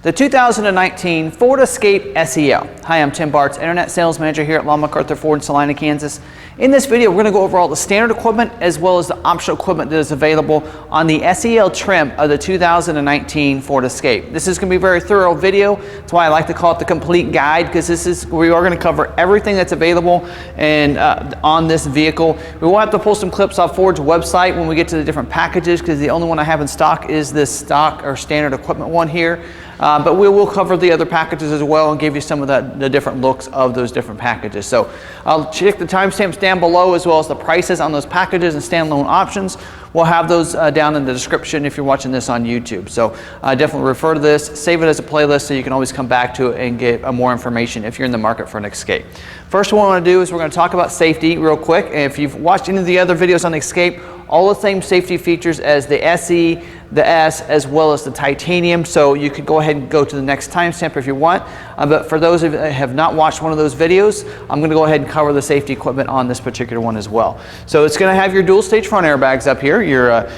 The 2019 Ford Escape SEL. Hi, I'm Tim Bartz, Internet Sales Manager here at McArthur Ford in Salina, Kansas. In this video, we're going to go over all the standard equipment as well as the optional equipment that is available on the SEL trim of the 2019 Ford Escape. This is going to be a very thorough video. That's why I like to call it the complete guide, because we are going to cover everything that's available and on this vehicle. We will have to pull some clips off Ford's website when we get to the different packages, because the only one I have in stock is this stock or standard equipment one here. But we will cover the other packages as well and give you some of the different looks of those different packages. So I'll check the timestamps down below as well as the prices on those packages and standalone options. We'll have those down in the description if you're watching this on YouTube. So definitely refer to this, save it as a playlist so you can always come back to it and get more information if you're in the market for an Escape. First what I want to do is we're going to talk about safety real quick. And if you've watched any of the other videos on the Escape, all the same safety features as the SE, the S, as well as the Titanium. So you could go ahead and go to the next timestamp if you want. But for those of you that have not watched one of those videos, I'm going to go ahead and cover the safety equipment on this particular one as well. So it's going to have your dual stage front airbags up here. Your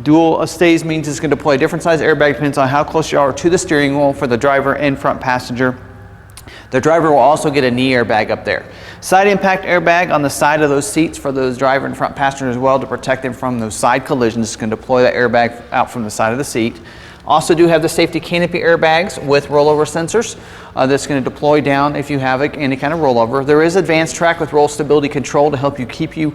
dual stage means it's going to deploy a different size airbag, depends on how close you are to the steering wheel for the driver and front passenger. The driver will also get a knee airbag up there. Side impact airbag on the side of those seats for those driver and front passenger as well to protect them from those side collisions. It's going to deploy that airbag out from the side of the seat. Also do have the safety canopy airbags with rollover sensors that's going to deploy down if you have any kind of rollover. There is advanced track with roll stability control to help keep you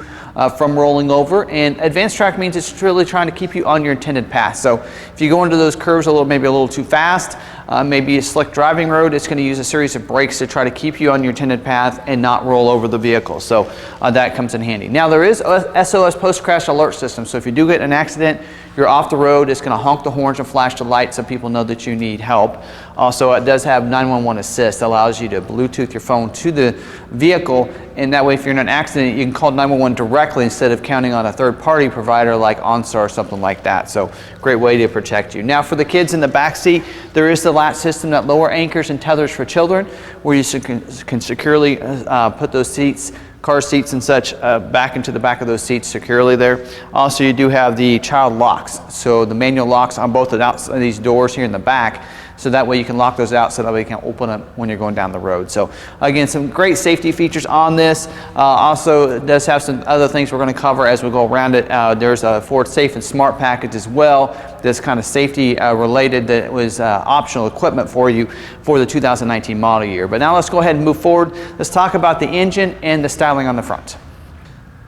from rolling over, and advanced track means it's really trying to keep you on your intended path. So if you go into those curves maybe a little too fast, maybe a slick driving road, it's going to use a series of brakes to try to keep you on your intended path and not roll over the vehicle. So that comes in handy. Now there is a SOS post-crash alert system, so if you do get in an accident, you're off the road, it's going to honk the horns and flash the lights so people know that you need help. Also, it does have 911 assist that allows you to Bluetooth your phone to the vehicle, and that way if you're in an accident, you can call 911 directly instead of counting on a third-party provider like OnStar or something like that. So great way to protect you. Now for the kids in the back seat, there is the latch system that lower anchors and tethers for children, where you can securely put those seats, car seats and such, back into the back of those seats securely there. Also, you do have the child locks. So the manual locks on both of these doors here in the back. So that way you can lock those out so that way you can open them when you're going down the road. So again, some great safety features on this. Also, it does have some other things we're going to cover as we go around it. There's a Ford Safe and Smart package as well. This kind of safety related that was optional equipment for you for the 2019 model year. But now let's go ahead and move forward. Let's talk about the engine and the styling on the front.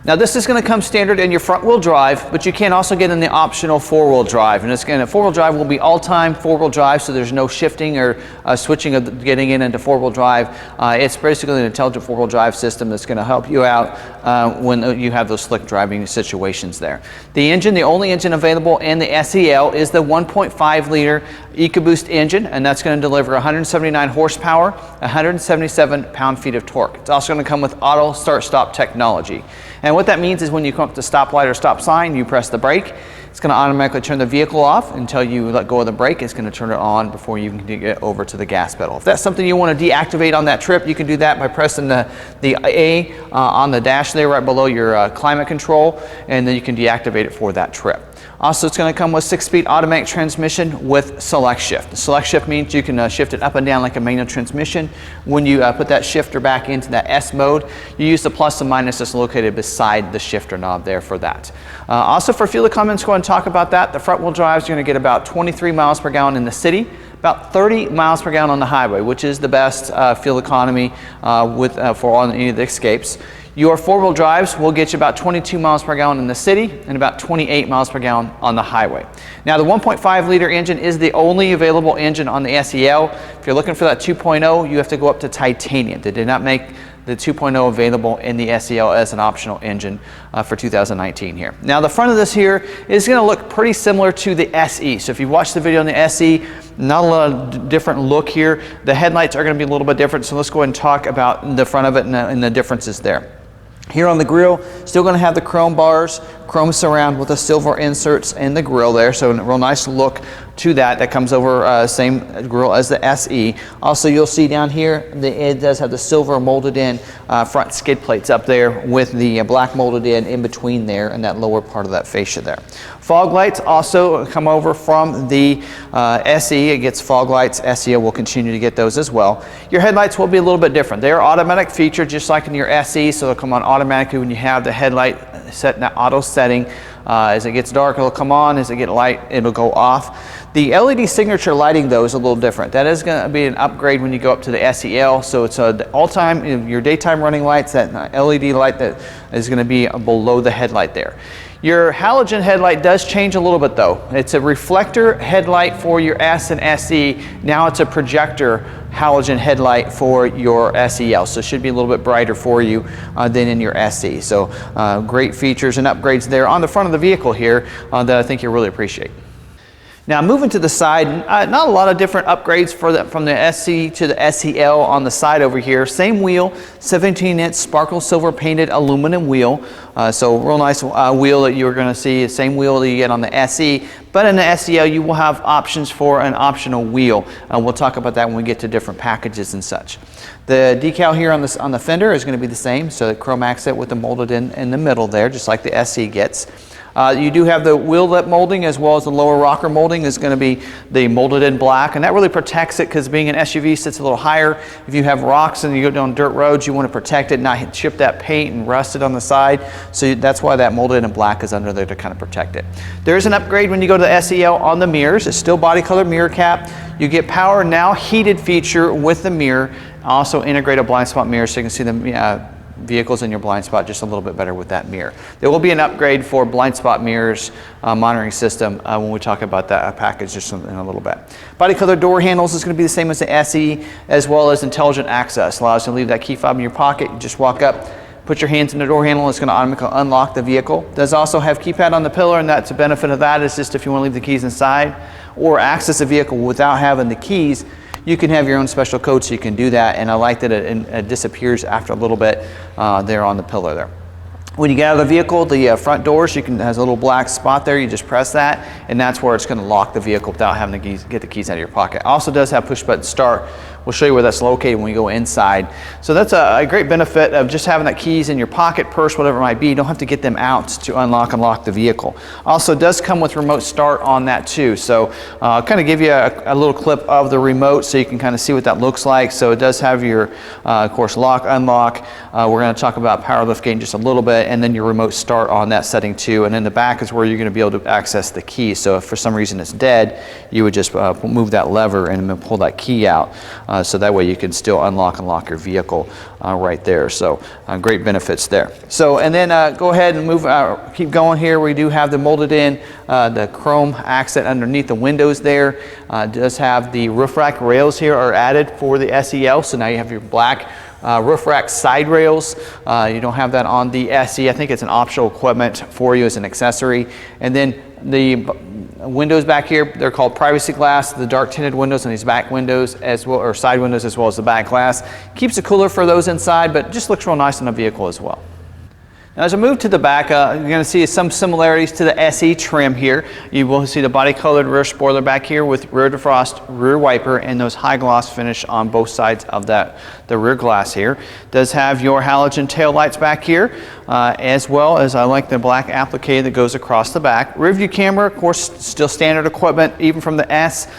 Now this is going to come standard in your front wheel drive, but you can also get in the optional four wheel drive. And it's going to, four wheel drive will be all time four wheel drive, so there's no shifting or switching of getting into four wheel drive. It's basically an intelligent four wheel drive system that's going to help you out when you have those slick driving situations there. The engine, the only engine available in the SEL is the 1.5 liter EcoBoost engine, and that's going to deliver 179 horsepower, 177 pound-feet of torque. It's also going to come with auto start-stop technology. And what that means is when you come up to stoplight or stop sign, you press the brake. It's going to automatically turn the vehicle off until you let go of the brake. It's going to turn it on before you can get over to the gas pedal. If that's something you want to deactivate on that trip, you can do that by pressing the A on the dash there right below your climate control, and then you can deactivate it for that trip. Also, it's going to come with 6-speed automatic transmission with select shift. The select shift means you can shift it up and down like a manual transmission. When you put that shifter back into that S mode, you use the plus and minus that's located beside the shifter knob there for that. Also, for fuel economy, let's go ahead and talk about that. The front wheel drive is going to get about 23 miles per gallon in the city, about 30 miles per gallon on the highway, which is the best fuel economy for on any of the Escapes. Your four-wheel drives will get you about 22 miles per gallon in the city and about 28 miles per gallon on the highway. Now the 1.5 liter engine is the only available engine on the SEL. If you're looking for that 2.0, you have to go up to Titanium. They did not make the 2.0 available in the SEL as an optional engine for 2019 here. Now the front of this here is going to look pretty similar to the SE. So if you've watched the video on the SE, not a lot of different look here. The headlights are going to be a little bit different, so let's go ahead and talk about the front of it and the differences there. Here on the grille, still going to have the chrome bars, chrome surround with the silver inserts in the grille there, so a real nice look to that comes over same grille as the SE. Also, you'll see down here it does have the silver molded in front skid plates up there with the black molded in between there and that lower part of that fascia there. Fog lights also come over from the SE. It gets fog lights. SEO will continue to get those as well. Your headlights will be a little bit different. They are automatic feature just like in your SE, so they'll come on automatically when you have the headlight set in that auto setting. As it gets dark, it'll come on. As it gets light, it'll go off. The LED signature lighting, though, is a little different. That is going to be an upgrade when you go up to the SEL. So it's all-time, your daytime running lights, that LED light that is going to be below the headlight there. Your halogen headlight does change a little bit, though. It's a reflector headlight for your S and SE. Now it's a projector halogen headlight for your SEL, so it should be a little bit brighter for you than in your SE. So great features and upgrades there on the front of the vehicle here that I think you'll really appreciate. Now moving to the side, not a lot of different upgrades from the SE to the SEL on the side over here. Same wheel, 17-inch sparkle silver painted aluminum wheel. So real nice wheel that you're going to see, the same wheel that you get on the SE. But in the SEL, you will have options for an optional wheel. We'll talk about that when we get to different packages and such. The decal here on the fender is going to be the same, so the chrome accent with the molded in the middle there, just like the SE gets. You do have the wheel lip molding as well as the lower rocker molding is going to be the molded in black, and that really protects it because being an SUV sits a little higher. If you have rocks and you go down dirt roads, you want to protect it, not chip that paint and rust it on the side. So that's why that molded in black is under there to kind of protect it. There is an upgrade when you go to the SEL on the mirrors. It's still body colored mirror cap. You get power now heated feature with the mirror. Also integrate a blind spot mirror so you can see the vehicles in your blind spot just a little bit better with that mirror. There will be an upgrade for blind spot mirrors monitoring system when we talk about that package just in a little bit. Body color door handles is going to be the same as the SE, as well as intelligent access. Allows you to leave that key fob in your pocket. You just walk up, put your hands in the door handle, it's going to automatically unlock the vehicle. Does also have keypad on the pillar, and that's a benefit of that is just if you want to leave the keys inside or access the vehicle without having the keys, you can have your own special code so you can do that, and I like that it disappears after a little bit there on the pillar there. When you get out of the vehicle, the front doors, has a little black spot there. You just press that, and that's where it's going to lock the vehicle without having to get the keys out of your pocket. Also does have push button start. We'll show you where that's located when we go inside. So that's a great benefit of just having that keys in your pocket, purse, whatever it might be. You don't have to get them out to unlock and lock the vehicle. Also does come with remote start on that too. So I'll kind of give you a little clip of the remote so you can kind of see what that looks like. So it does have your, of course, lock, unlock. We're going to talk about power lift gate in just a little bit, and then your remote start on that setting too. And in the back is where you're going to be able to access the key. So if for some reason it's dead, you would just move that lever and pull that key out. So that way you can still unlock and lock your vehicle right there. So great benefits there. So and then go ahead and move, keep going here. We do have the molded in the chrome accent underneath the windows there. It does have the roof rack rails here are added for the SEL. So now you have your black roof rack side rails. You don't have that on the SE. I think it's an optional equipment for you as an accessory. And then the windows back here, they're called privacy glass. The dark tinted windows on these back windows as well, or side windows as well as the back glass. Keeps it cooler for those inside, but just looks real nice in a vehicle as well. Now, as I move to the back, you're going to see some similarities to the SE trim here. You will see the body colored rear spoiler back here with rear defrost, rear wiper, and those high gloss finish on both sides of the rear glass here. Does have your halogen tail lights back here, as well as I like the black applique that goes across the back. Rear view camera, of course, still standard equipment, even from the S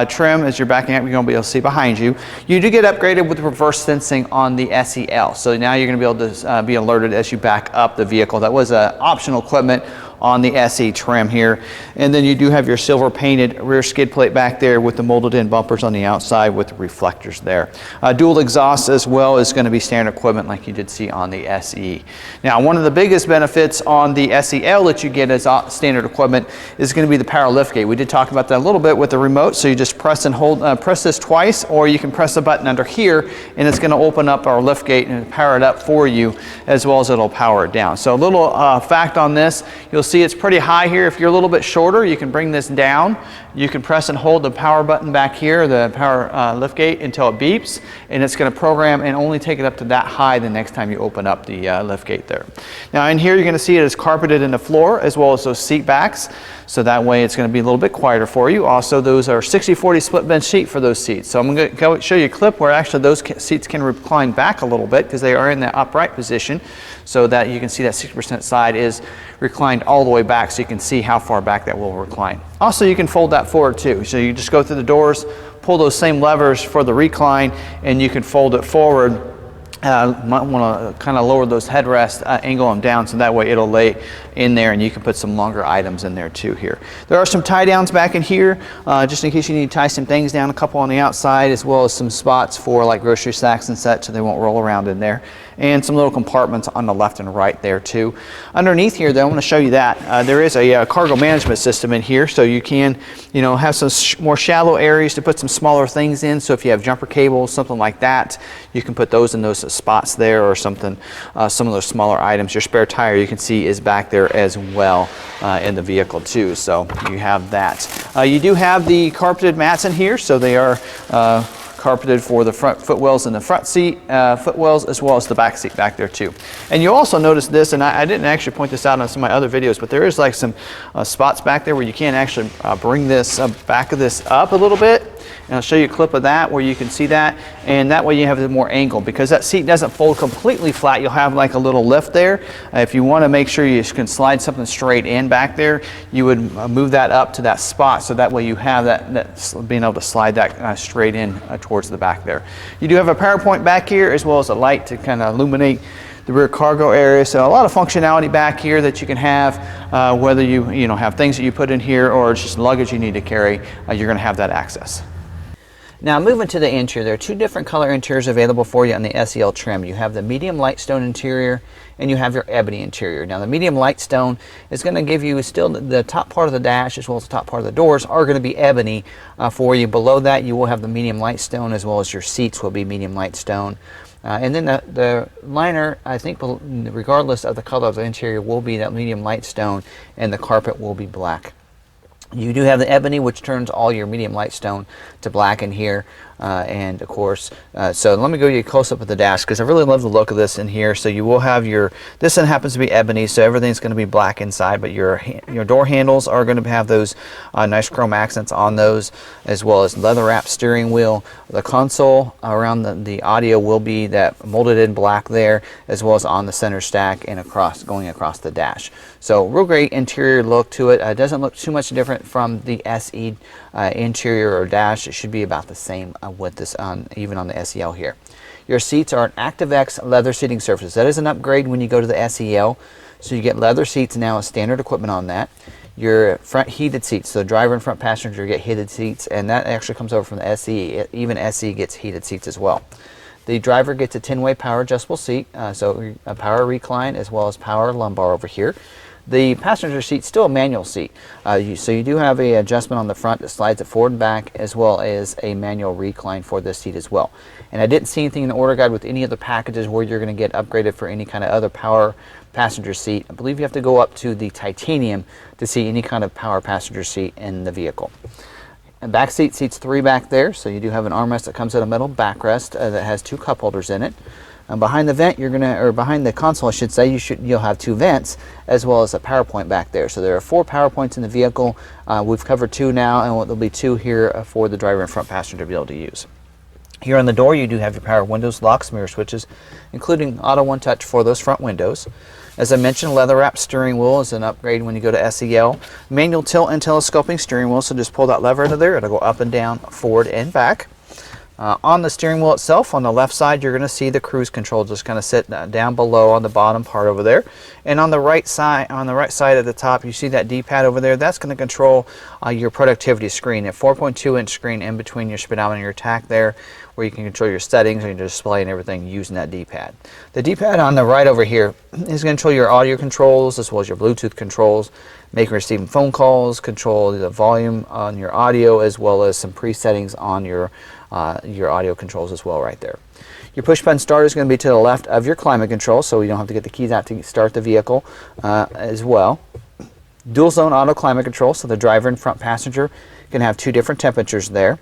trim. As you're backing up, you're going to be able to see behind you. You do get upgraded with reverse sensing on the SEL. So now you're going to be able to be alerted as you back up the vehicle. That was optional equipment on the SE trim here. And then you do have your silver painted rear skid plate back there with the molded in bumpers on the outside with the reflectors there. Dual exhaust as well is going to be standard equipment like you did see on the SE. Now, one of the biggest benefits on the SEL that you get as standard equipment is going to be the power lift gate. We did talk about that a little bit with the remote. So you just press and hold, press this twice, or you can press the button under here and it's going to open up our lift gate and power it up for you, as well as it'll power it down. So a little fact on this, you'll see it's pretty high here. If you're a little bit shorter, you can bring this down. You can press and hold the power button back here, the power lift gate, until it beeps, and it's going to program and only take it up to that high the next time you open up the lift gate there. Now in here you're going to see it is carpeted in the floor as well as those seat backs, so that way it's going to be a little bit quieter for you. Also, those are 60/40 split bench seat for those seats. So I'm going to show you a clip where actually those seats can recline back a little bit because they are in the upright position, so that you can see that 60% side is reclined all the way back, so you can see how far back that will recline. Also, you can fold that forward too. So you just go through the doors, pull those same levers for the recline, and you can fold it forward. Might want to kind of lower those headrests, angle them down, so that way it'll lay in there and you can put some longer items in there too here. There are some tie downs back in here, just in case you need to tie some things down, a couple on the outside, as well as some spots for like grocery sacks and such, so they won't roll around in there. And some little compartments on the left and right there too. Underneath here though, I want to show you that there is a cargo management system in here, so you can, you know, have some more shallow areas to put some smaller things in. So if you have jumper cables, something like that, you can put those in those spots there, or something, some of those smaller items. Your spare tire, you can see, is back there as well in the vehicle too, so you have that. You do have the carpeted mats in here, so they are carpeted for the front footwells in the front seat footwells, as well as the back seat back there too. And you'll also notice this, and I didn't actually point this out on some of my other videos, but there is like some spots back there where you can actually bring this back of this up a little bit. And I'll show you a clip of that where you can see that, and that way you have more angle, because that seat doesn't fold completely flat. You'll have like a little lift there. If you want to make sure you can slide something straight in back there, you would move that up to that spot, so that way you have that being able to slide that straight in towards the back there. You do have a power point back here, as well as a light to kind of illuminate the rear cargo area. So a lot of functionality back here that you can have, whether you have things that you put in here or it's just luggage you need to carry, you're going to have that access. Now moving to the interior, there are two different color interiors available for you on the SEL trim. You have the medium light stone interior and you have your ebony interior. Now the medium light stone is going to give you still the top part of the dash as well as the top part of the doors are going to be ebony for you. Below that you will have the medium light stone, as well as your seats will be medium light stone. And then the liner, I think regardless of the color of the interior, will be that medium light stone, and the carpet will be black. You do have the ebony, which turns all your medium light stone to black in here, and of course, so let me go you a close-up of the dash, because I really love the look of this in here. So you will have this one happens to be ebony, so everything's going to be black inside, but your door handles are going to have those nice chrome accents on those, as well as leather-wrapped steering wheel. The console around the audio will be that molded in black there, as well as on the center stack and going across the dash. So real great interior look to it. It doesn't look too much different from the SE interior or dash. It should be about the same with this even on the SEL here. Your seats are an ActiveX leather seating surface. That is an upgrade when you go to the SEL. So you get leather seats now as standard equipment on that. Your front heated seats, so driver and front passenger get heated seats, and that actually comes over from the SE. Even SE gets heated seats as well. The driver gets a 10-way power adjustable seat, so a power recline as well as power lumbar over here. The passenger seat still a manual seat, so you do have a adjustment on the front that slides it forward and back, as well as a manual recline for this seat as well. And I didn't see anything in the order guide with any of the packages where you're going to get upgraded for any kind of other power passenger seat. I believe you have to go up to the titanium to see any kind of power passenger seat in the vehicle. And back seat seats 3 back there, so you do have an armrest that comes with a metal backrest that has 2 cup holders in it. And behind the vent, behind the console, I should say, you'll have 2 vents, as well as a power point back there. So there are 4 power points in the vehicle. We've covered 2 now, and there'll be 2 here for the driver and front passenger to be able to use. Here on the door, you do have your power windows, locks, mirror switches, including auto one touch for those front windows. As I mentioned, leather-wrapped steering wheel is an upgrade when you go to SEL. Manual tilt and telescoping steering wheel, so just pull that lever into there. It'll go up and down, forward and back. On the steering wheel itself, on the left side, you're going to see the cruise control just kind of sit down below on the bottom part over there. And on the right side at the top, you see that D-pad over there. That's going to control your productivity screen, a 4.2-inch screen in between your speedometer and your tach there, where you can control your settings and your display and everything using that D-pad. The D-pad on the right over here is going to control your audio controls as well as your Bluetooth controls, make and receive phone calls, control the volume on your audio, as well as some pre-settings on your audio controls as well right there. Your push button start is going to be to the left of your climate control, so you don't have to get the keys out to start the vehicle as well. Dual zone auto climate control, so the driver and front passenger can have 2 different temperatures there.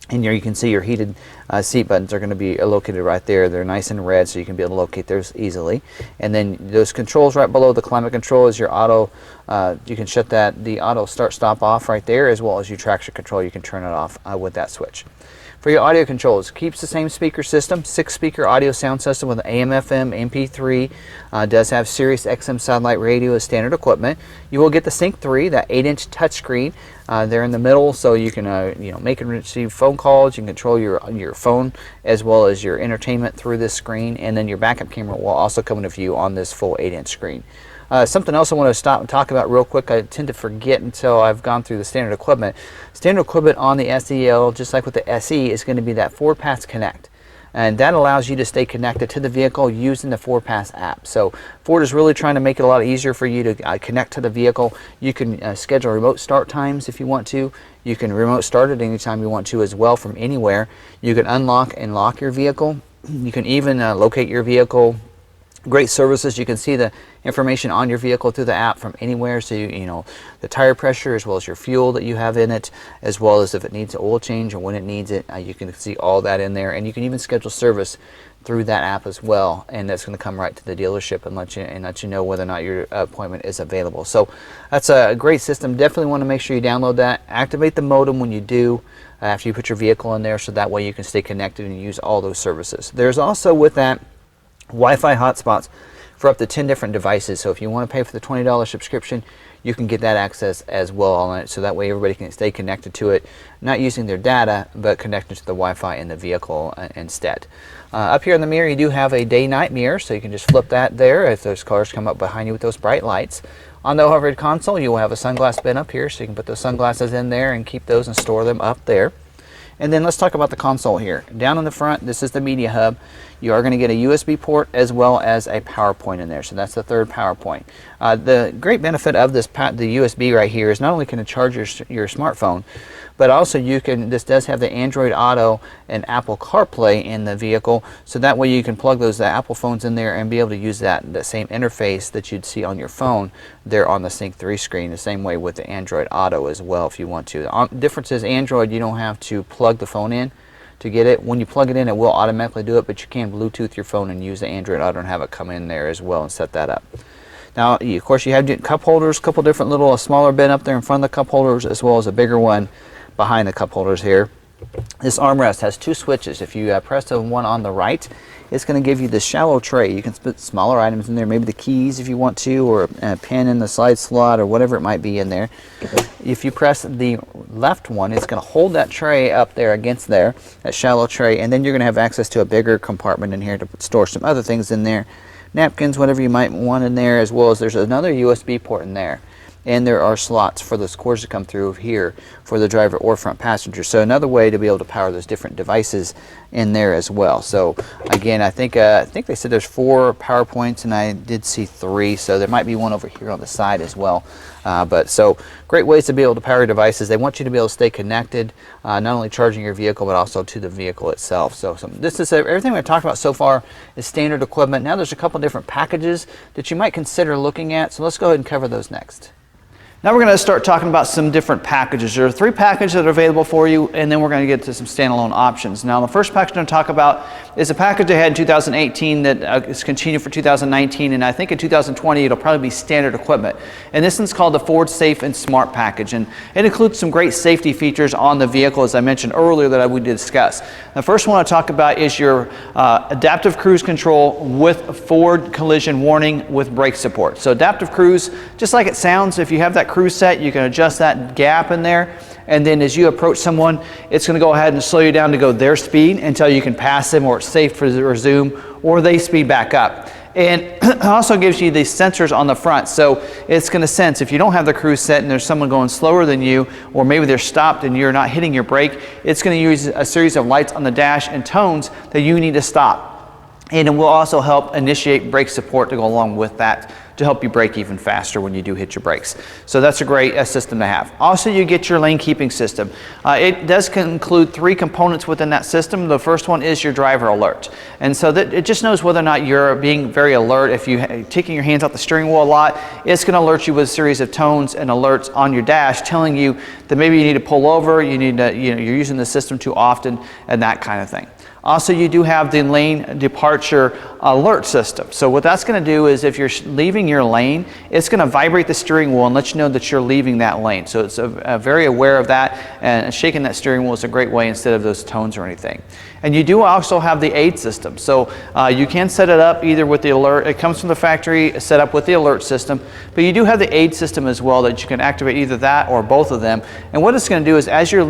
And here you can see your heated seat buttons are going to be located right there. They're nice and red, so you can be able to locate those easily. And then those controls right below the climate control is your auto. You can shut the auto start stop off right there, as well as your traction control. You can turn it off with that switch. For your audio controls, keeps the same speaker system, 6-speaker audio sound system with AM, FM, MP3. Does have Sirius XM satellite radio as standard equipment. You will get the Sync 3, that 8-inch touchscreen there in the middle, so you can make and receive phone calls. You can control your phone as well as your entertainment through this screen, and then your backup camera will also come into view on this full 8-inch screen. Something else I want to stop and talk about real quick. I tend to forget until I've gone through the standard equipment. Standard equipment on the SEL, just like with the SE, is going to be that 4-pass connect. And that allows you to stay connected to the vehicle using the 4-pass app. So Ford is really trying to make it a lot easier for you to connect to the vehicle. You can schedule remote start times if you want to. You can remote start it anytime you want to as well from anywhere. You can unlock and lock your vehicle. You can even locate your vehicle. Great services. You can see the information on your vehicle through the app from anywhere. So you know the tire pressure, as well as your fuel that you have in it, as well as if it needs an oil change or when it needs it. You can see all that in there, and you can even schedule service through that app as well. And that's going to come right to the dealership and let you know whether or not your appointment is available. So that's a great system. Definitely want to make sure you download that. Activate the modem when you do. After you put your vehicle in there, so that way you can stay connected and use all those services. There's also with that Wi-Fi hotspots for up to 10 different devices. So if you want to pay for the $20 subscription, you can get that access as well on it. So that way everybody can stay connected to it, not using their data, but connected to the Wi-Fi in the vehicle instead. Up here in the mirror, you do have a day-night mirror, so you can just flip that there if those cars come up behind you with those bright lights. On the overhead console, you will have a sunglass bin up here, so you can put those sunglasses in there and keep those and store them up there. And then let's talk about the console here. Down in the front, this is the media hub. You are going to get a USB port as well as a power point in there. So that's the third power point. The great benefit of this, the USB right here, is not only can it charge your smartphone, but also this does have the Android Auto and Apple CarPlay in the vehicle. So that way you can plug those Apple phones in there and be able to use that same interface that you'd see on your phone there on the Sync 3 screen, the same way with the Android Auto as well if you want to. The difference is Android, you don't have to plug the phone in to get it. When you plug it in, it will automatically do it, but you can Bluetooth your phone and use the Android Auto and have it come in there as well and set that up. Now, of course, you have cup holders, a couple different little smaller bin up there in front of the cup holders, as well as a bigger one behind the cup holders here. This armrest has 2 switches. If you press the one on the right, it's going to give you this shallow tray. You can put smaller items in there, maybe the keys if you want to, or a pen in the slide slot, or whatever it might be in there. If you press the left one, it's going to hold that tray up there against there, that shallow tray, and then you're going to have access to a bigger compartment in here to store some other things in there. Napkins, whatever you might want in there, as well as there's another USB port in there. And there are slots for those cords to come through here for the driver or front passenger. So another way to be able to power those different devices in there as well. So again, I think they said there's 4 power points, and I did see 3. So there might be one over here on the side as well. So great ways to be able to power your devices. They want you to be able to stay connected, not only charging your vehicle, but also to the vehicle itself. So this is everything we've talked about so far is standard equipment. Now there's a couple different packages that you might consider looking at. So let's go ahead and cover those next. Now we're going to start talking about some different packages. There are 3 packages that are available for you, and then we're going to get to some standalone options. Now the first package I'm going to talk about is a package I had in 2018 that is continued for 2019, and I think in 2020 it'll probably be standard equipment. And this one's called the Ford Safe and Smart package, and it includes some great safety features on the vehicle, as I mentioned earlier, that we did discuss. The first one I talk about is your adaptive cruise control with Ford collision warning with brake support. So adaptive cruise, just like it sounds, if you have that cruise set, you can adjust that gap in there, and then as you approach someone, it's going to go ahead and slow you down to go their speed until you can pass them, or it's safe to resume, or they speed back up. And it also gives you these sensors on the front, so it's going to sense if you don't have the cruise set and there's someone going slower than you, or maybe they're stopped and you're not hitting your brake, it's going to use a series of lights on the dash and tones that you need to stop. And it will also help initiate brake support to go along with that to help you brake even faster when you do hit your brakes. So that's a great system to have. Also, you get your lane keeping system. It does include 3 components within that system. The first one is your driver alert. And so that it just knows whether or not you're being very alert. If you're taking your hands off the steering wheel a lot, it's going to alert you with a series of tones and alerts on your dash telling you that maybe you need to pull over, you need to, you're using the system too often, and that kind of thing. Also, you do have the lane departure alert system. So what that's going to do is if you're leaving your lane, it's going to vibrate the steering wheel and let you know that you're leaving that lane. So it's very aware of that, and shaking that steering wheel is a great way instead of those tones or anything. And you do also have the aid system. So you can set it up either with the alert. It comes from the factory set up with the alert system, but you do have the aid system as well that you can activate either that or both of them. And what it's going to do is as you're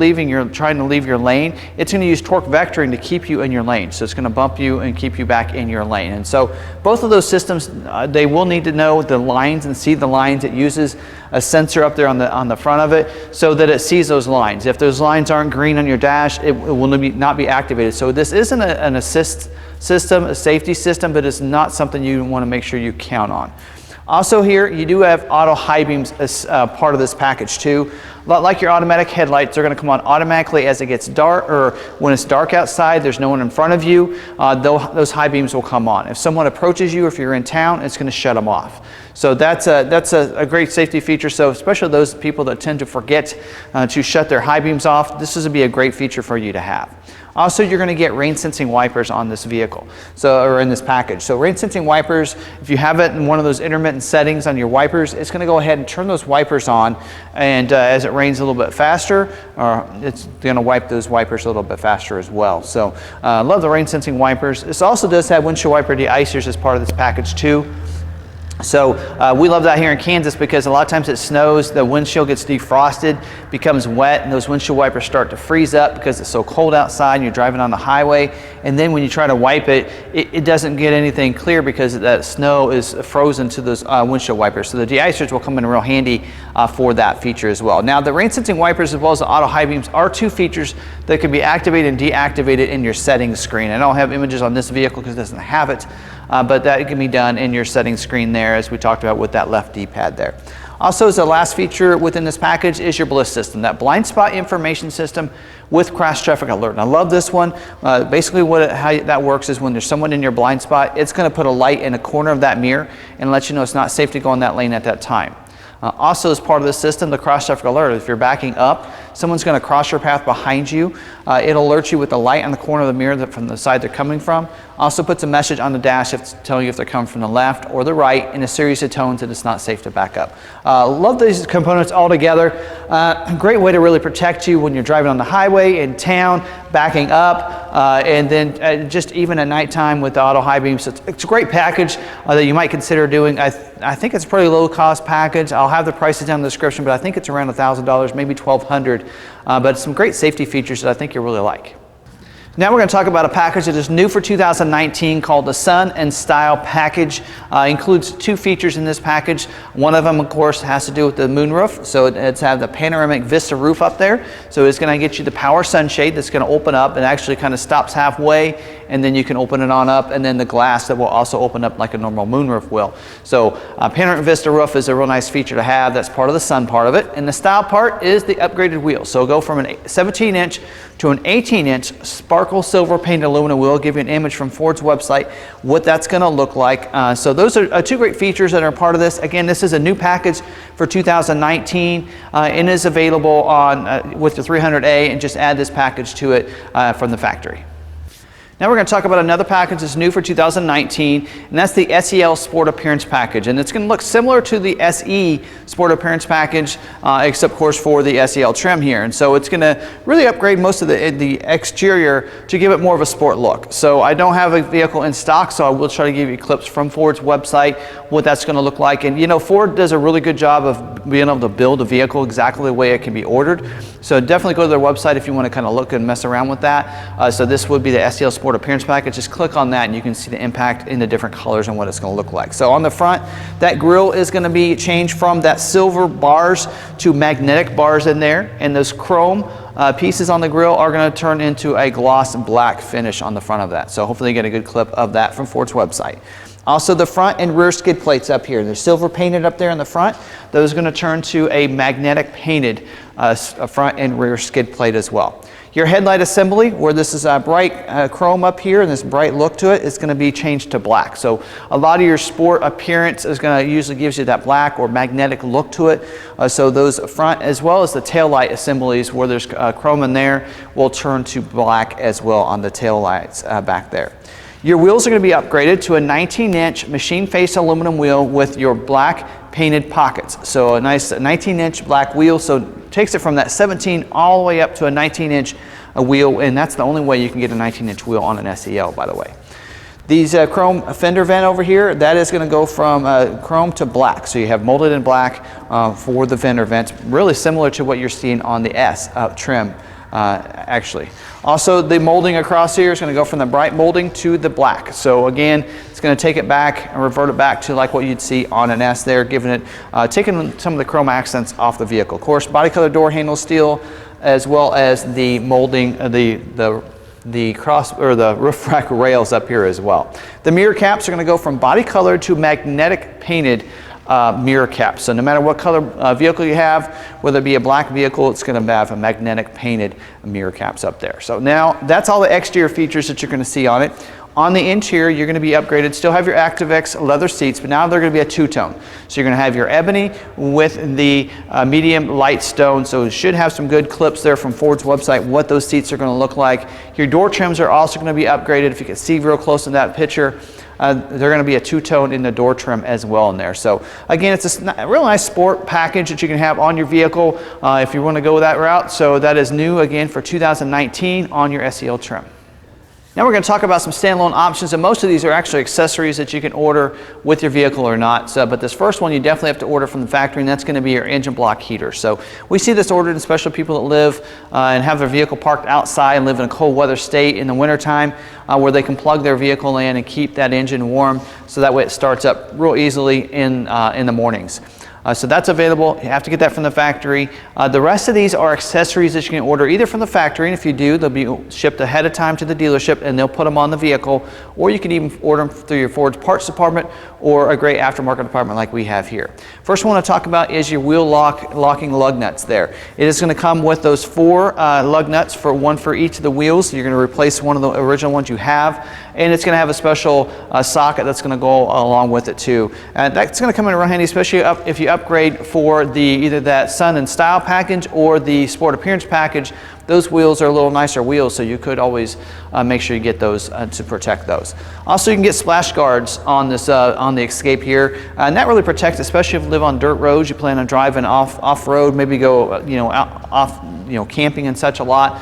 trying to leave your lane, it's going to use torque vectoring to keep you in your lane. So it's going to bump you and keep you back in your lane. And so both of those systems, they will need to know the lines and see the lines. It uses a sensor up there on the front of it so that it sees those lines. If those lines aren't green on your dash, it will not be activated. So this isn't an assist system, a safety system, but it's not something you want to make sure you count on. Also here, you do have auto high beams as part of this package too. Like your automatic headlights, they're going to come on automatically as it gets dark, or when it's dark outside, there's no one in front of you, those high beams will come on. If someone approaches you, if you're in town, it's going to shut them off. So that's a great safety feature. So especially those people that tend to forget to shut their high beams off, this is going to be a great feature for you to have. Also, you're going to get rain sensing wipers on this vehicle, or in this package. So rain sensing wipers, if you have it in one of those intermittent settings on your wipers, it's going to go ahead and turn those wipers on, and as it rains a little bit faster, it's going to wipe those wipers a little bit faster as well. So love the rain sensing wipers. This also does have windshield wiper de-icers as part of this package too. So we love that here in Kansas because a lot of times it snows, the windshield gets defrosted, becomes wet, and those windshield wipers start to freeze up because it's so cold outside and you're driving on the highway. And then when you try to wipe it, it doesn't get anything clear because that snow is frozen to those windshield wipers. So the de-icers will come in real handy for that feature as well. Now the rain sensing wipers as well as the auto high beams are 2 features that can be activated and deactivated in your settings screen. I don't have images on this vehicle because it doesn't have it. But that can be done in your settings screen there, as we talked about with that left D-pad there. Also, as the last feature within this package is your BLIS system, that blind spot information system with cross traffic alert. And I love this one. Basically how that works is when there's someone in your blind spot, it's going to put a light in the corner of that mirror and let you know it's not safe to go in that lane at that time. Also, as part of the system, the cross traffic alert, if you're backing up, someone's going to cross your path behind you. It'll alert you with the light on the corner of the mirror from the side they're coming from. Also puts a message on the dash telling you if they're coming from the left or the right in a series of tones that it's not safe to back up. Love these components all together. Great way to really protect you when you're driving on the highway, in town, backing up, and then just even at nighttime with the auto high beams. So it's a great package that you might consider doing. I think it's a pretty low cost package. I'll have the prices down in the description, but I think it's around $1,000, maybe $1,200. But some great safety features that I think you'll really like. Now we're going to talk about a package that is new for 2019 called the Sun and Style package. Includes 2 features in this package. One of them, of course, has to do with the moonroof. So it's have the panoramic vista roof up there. So it's going to get you the power sunshade that's going to open up and actually kind of stops halfway, and then you can open it on up, and then the glass that will also open up like a normal moonroof will. So panoramic vista roof is a real nice feature to have. That's part of the Sun part of it. And the Style part is the upgraded wheel. So go from a 17-inch to an 18-inch sparkle silver painted aluminum wheel. Give you an image from Ford's website what that's going to look like. So those are 2 great features that are part of this. Again, this is a new package for 2019 and is available on with the 300A, and just add this package to it from the factory. Now we're going to talk about another package that's new for 2019, and that's the SEL Sport Appearance Package. And it's going to look similar to the SE Sport Appearance Package, except of course for the SEL trim here. And so it's going to really upgrade most of the exterior to give it more of a sport look. So I don't have a vehicle in stock, so I will try to give you clips from Ford's website what that's going to look like. And you know, Ford does a really good job of being able to build a vehicle exactly the way it can be ordered. So definitely go to their website if you want to kind of look and mess around with that. So this would be the SEL Sport Appearance Package. Just click on that and you can see the impact in the different colors and what it's going to look like. So on the front, that grille is going to be changed from that silver bars to magnetic bars in there, and those chrome pieces on the grille are going to turn into a gloss black finish on the front of that. So hopefully you get a good clip of that from Ford's website. Also, the front and rear skid plates up here, they're silver painted up there in the front. Those are going to turn to a magnetic painted front and rear skid plate as well. Your headlight assembly, where this is a bright chrome up here and this bright look to it, is going to be changed to black. So a lot of your sport appearance is going to usually gives you that black or magnetic look to it. So those front as well as the tail light assemblies where there's chrome in there will turn to black as well on the tail lights back there. Your wheels are going to be upgraded to a 19-inch machine face aluminum wheel with your black painted pockets. So a nice 19-inch black wheel, so it takes it from that 17 all the way up to a 19-inch wheel, and that's the only way you can get a 19-inch wheel on an SEL, by the way. These chrome fender vent over here, that is going to go from chrome to black. So you have molded in black for the fender vents, really similar to what you're seeing on the S trim. Actually. Also, the molding across here is going to go from the bright molding to the black. So again, it's going to take it back and revert it back to like what you'd see on an S there, giving it, taking some of the chrome accents off the vehicle. Of course, body color door handle steel, as well as the molding, the cross or the roof rack rails up here as well. The mirror caps are going to go from body color to magnetic painted mirror cap. So no matter what color vehicle you have, whether it be a black vehicle, it's going to have a magnetic painted mirror caps up there. So now that's all the exterior features that you're going to see on it. On the interior, you're going to be upgraded. Still have your ActiveX leather seats, but now they're going to be a two-tone. So you're going to have your ebony with the medium light stone. So it should have some good clips there from Ford's website, what those seats are going to look like. Your door trims are also going to be upgraded. If you can see real close in that picture, they're going to be a two-tone in the door trim as well in there. So again, it's a real nice sport package that you can have on your vehicle if you want to go that route. So that is new again for 2019 on your SEL trim. Now we're going to talk about some standalone options, and most of these are actually accessories that you can order with your vehicle or not. So, but this first one you definitely have to order from the factory, and that's going to be your engine block heater. So we see this ordered especially people that live and have their vehicle parked outside and live in a cold weather state in the wintertime where they can plug their vehicle in and keep that engine warm so that way it starts up real easily in the mornings. So that's available. You have to get that from the factory. The rest of these are accessories that you can order either from the factory, and if you do, they'll be shipped ahead of time to the dealership and they'll put them on the vehicle, or you can even order them through your Ford's parts department or a great aftermarket department like we have here. First one I want to talk about is your wheel locking lug nuts there. It is going to come with those 4 lug nuts, one for each of the wheels. You're going to replace one of the original ones you have, and it's going to have a special socket that's going to go along with it too. And that's going to come in real handy, especially if you upgrade for either that Sun and Style package or the Sport Appearance package. Those wheels are a little nicer wheels, so you could always make sure you get those to protect those. Also, you can get splash guards on this on the Escape here, and that really protects, especially if you live on dirt roads. You plan on driving off road, maybe go off camping and such a lot.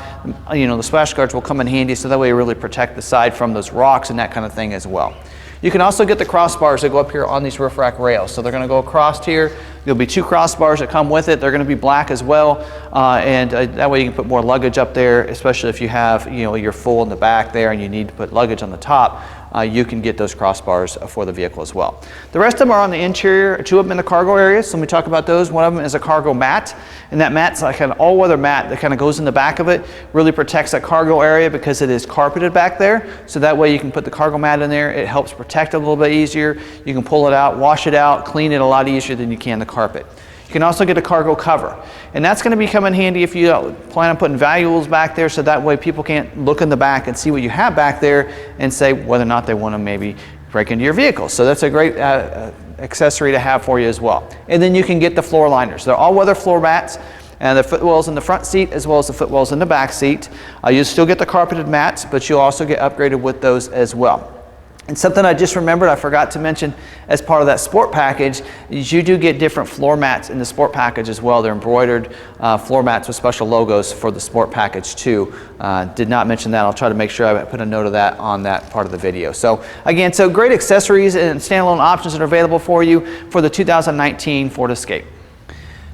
The splash guards will come in handy, so that way you really protect the side from those rocks and that kind of thing as well. You can also get the crossbars that go up here on these roof rack rails. So they're going to go across here. There'll be 2 crossbars that come with it. They're going to be black as well, and that way you can put more luggage up there, especially if you have you're full in the back there and you need to put luggage on the top. You can get those crossbars for the vehicle as well. The rest of them are on the interior, 2 of them in the cargo area. So let me talk about those. One of them is a cargo mat, and that mat's like an all-weather mat that kind of goes in the back of it, really protects that cargo area because it is carpeted back there. So that way you can put the cargo mat in there. It helps protect it a little bit easier. You can pull it out, wash it out, clean it a lot easier than you can the carpet. You can also get a cargo cover, and that's going to become in handy if you plan on putting valuables back there, so that way people can't look in the back and see what you have back there and say whether or not they want to maybe break into your vehicle. So that's a great accessory to have for you as well. And then you can get the floor liners. They're all-weather floor mats, and the footwells in the front seat as well as the footwells in the back seat. You still get the carpeted mats, but you'll also get upgraded with those as well. And something I just remembered I forgot to mention as part of that sport package is you do get different floor mats in the sport package as well. They're embroidered floor mats with special logos for the sport package too. Did not mention that. I'll try to make sure I put a note of that on that part of the video. So again, great accessories and standalone options that are available for you for the 2019 Ford Escape.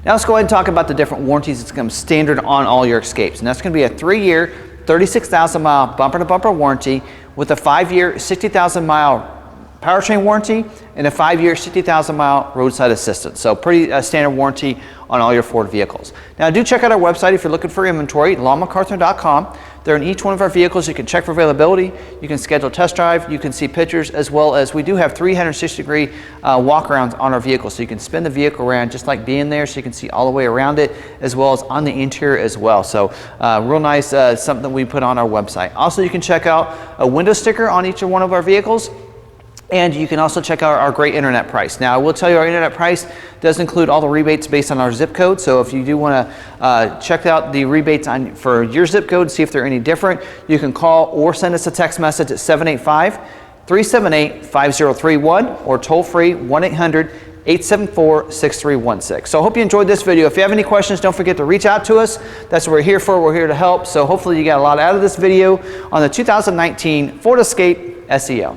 Now let's go ahead and talk about the different warranties that's going to be standard on all your Escapes. And that's going to be a 3-year, 36,000 mile bumper to bumper warranty with a 5-year, 60,000 mile powertrain warranty and a 5-year, 60,000-mile roadside assistance. So pretty standard warranty on all your Ford vehicles. Now do check out our website if you're looking for inventory, lawmcarthur.com. There in each one of our vehicles, you can check for availability, you can schedule a test drive, you can see pictures, as well as we do have 360-degree walk-arounds on our vehicle. So you can spin the vehicle around just like being there, so you can see all the way around it, as well as on the interior as well. So real nice, something that we put on our website. Also, you can check out a window sticker on each one of our vehicles. And you can also check out our great internet price. Now, I will tell you our internet price does include all the rebates based on our zip code. So if you do want to check out the rebates for your zip code, see if they're any different, you can call or send us a text message at 785-378-5031 or toll free 1-800-874-6316. So I hope you enjoyed this video. If you have any questions, don't forget to reach out to us. That's what we're here for. We're here to help. So hopefully you got a lot out of this video on the 2019 Ford Escape SEL.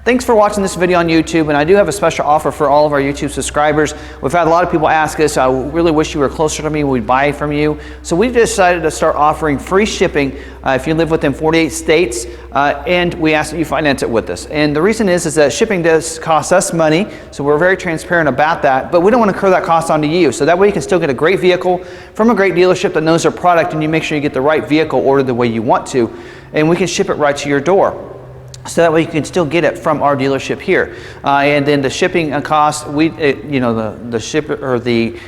Thanks for watching this video on YouTube, and I do have a special offer for all of our YouTube subscribers. We've had a lot of people ask us, I really wish you were closer to me, we'd buy from you. So we decided to start offering free shipping if you live within 48 states, and we ask that you finance it with us. And the reason is that shipping does cost us money, so we're very transparent about that, but we don't want to incur that cost onto you. So that way you can still get a great vehicle from a great dealership that knows their product, and you make sure you get the right vehicle ordered the way you want to, and we can ship it right to your door. So that way you can still get it from our dealership here, and then the shipping cost, the shipper or the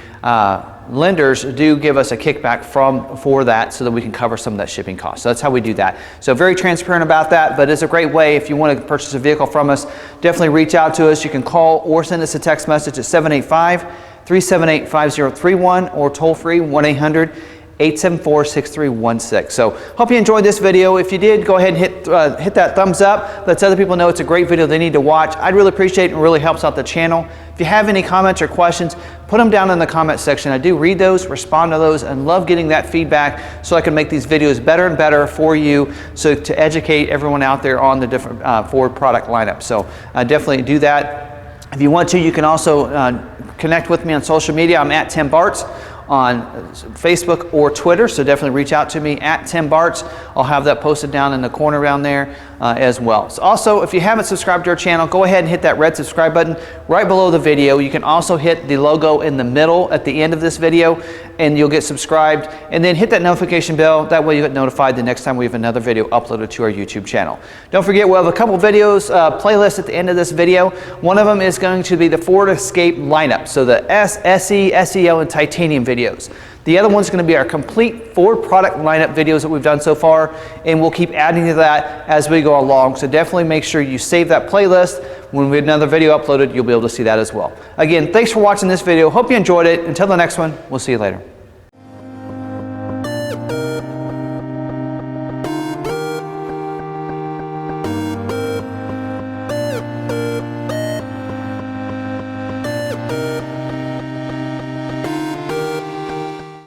lenders do give us a kickback for that, so that we can cover some of that shipping cost. So that's how we do that. So very transparent about that, but it's a great way. If you want to purchase a vehicle from us, definitely reach out to us. You can call or send us a text message at 785-378-5031 or toll free 1-800-874-6316. So hope you enjoyed this video. If you did, go ahead and hit that thumbs up. Let other people know it's a great video they need to watch. I'd really appreciate it, and really helps out the channel. If you have any comments or questions, put them down in the comment section. I do read those, respond to those, and love getting that feedback so I can make these videos better and better for you, so to educate everyone out there on the different Ford product lineup. So definitely do that. If you want to, you can also connect with me on social media. I'm at Tim Bartz on Facebook or Twitter, so definitely reach out to me at Tim Bartz. I'll have that posted down in the corner around there as well. So also, if you haven't subscribed to our channel, go ahead and hit that red subscribe button right below the video. You can also hit the logo in the middle at the end of this video, and you'll get subscribed, and then hit that notification bell. That way you get notified the next time we have another video uploaded to our YouTube channel. Don't forget, we'll have a couple videos, playlists at the end of this video. One of them is going to be the Ford Escape lineup, so the S, SE, SEL, and Titanium videos. The other one's going to be our complete Ford product lineup videos that we've done so far, and we'll keep adding to that as we go along. So definitely make sure you save that playlist. When we have another video uploaded, you'll be able to see that as well. Again, thanks for watching this video. Hope you enjoyed it. Until the next one, we'll see you later.